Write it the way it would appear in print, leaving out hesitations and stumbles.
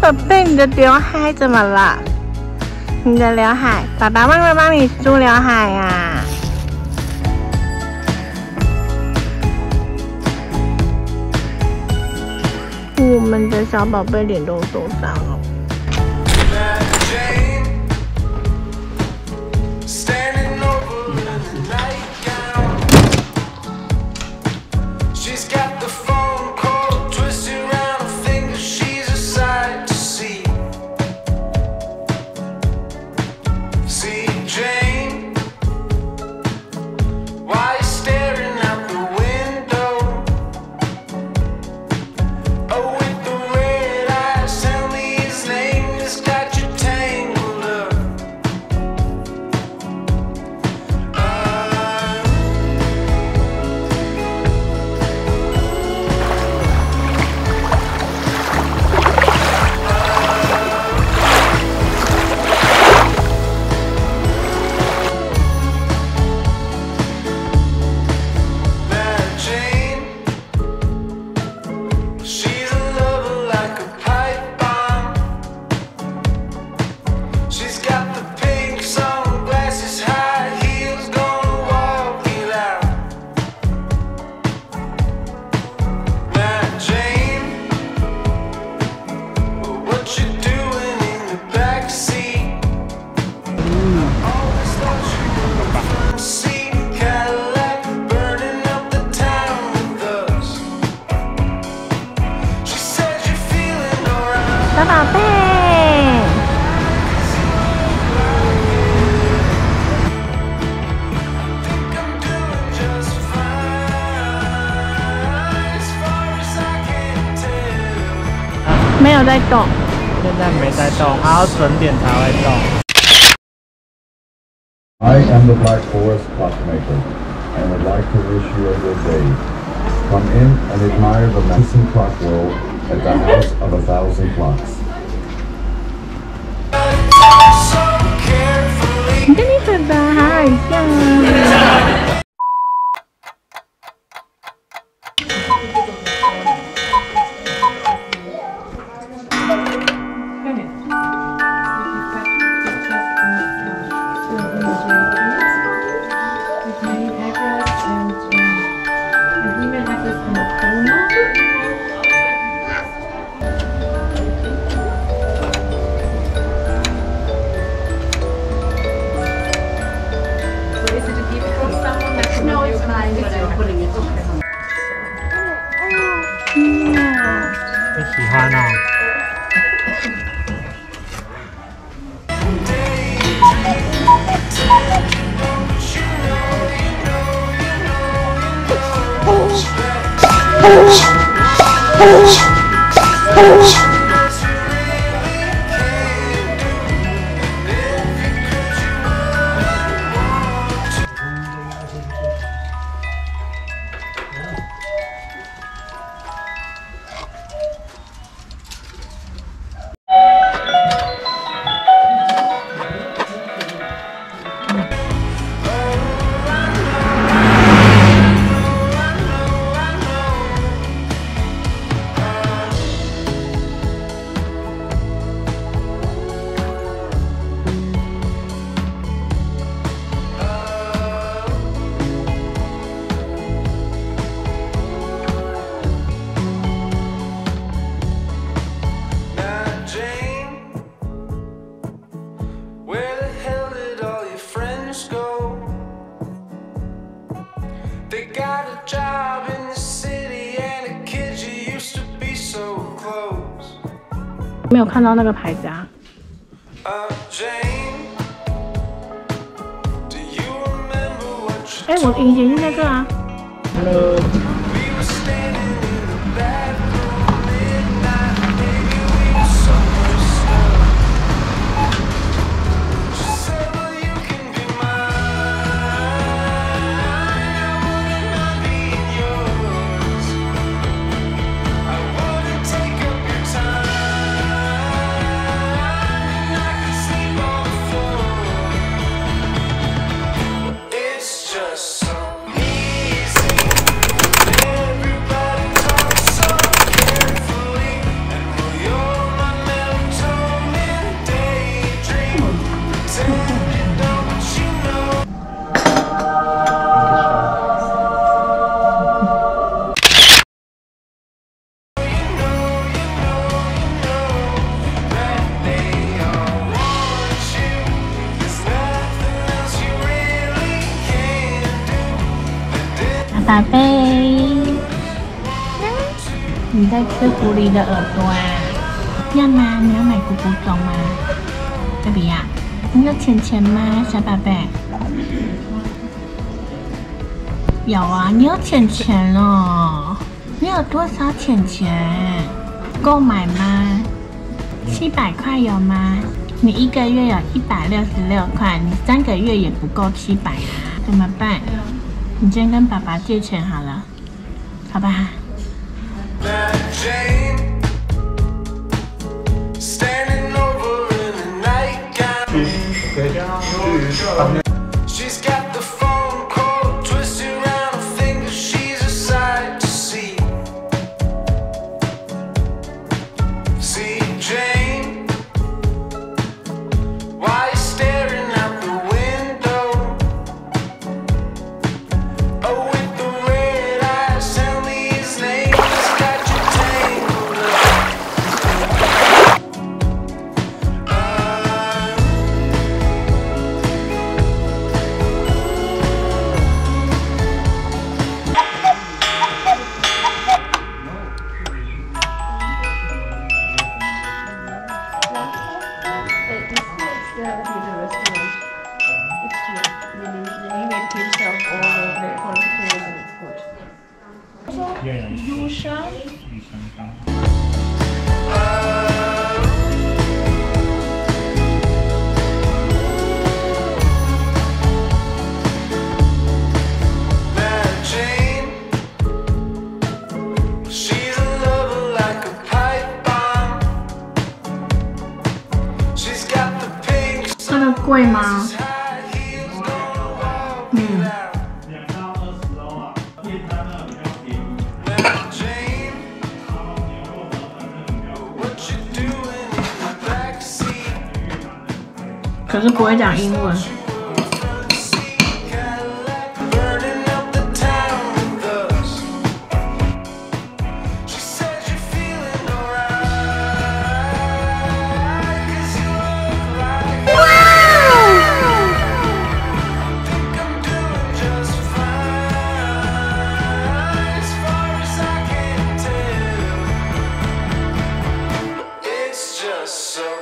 宝贝，你的刘海怎么了？你的刘海，爸爸忘了帮你梳刘海呀。我们的小宝贝脸都受伤了。小宝贝，没有在动，现在没在动，还要准点才会动。I am the Black Forest clockmaker, and would like to wish you a good day. Come in and admire the Mason clock world at the House of 1,000 Clocks. 你跟你爸爸好像啊。你喜欢啊？没有看到那个牌子啊。哎，我眼睛在这啊。Hello。宝贝，你在吃狐狸的耳朵啊？要吗？你要买咕咕钟吗？要不要？你有钱钱吗，小宝贝？有啊，你有钱钱哦。你有多少钱钱？够买吗？700块有吗？你一个月有166块，你3个月也不够700啊，怎么办？你今天跟爸爸借钱好了，好吧？真的贵吗？可是不会讲英文。So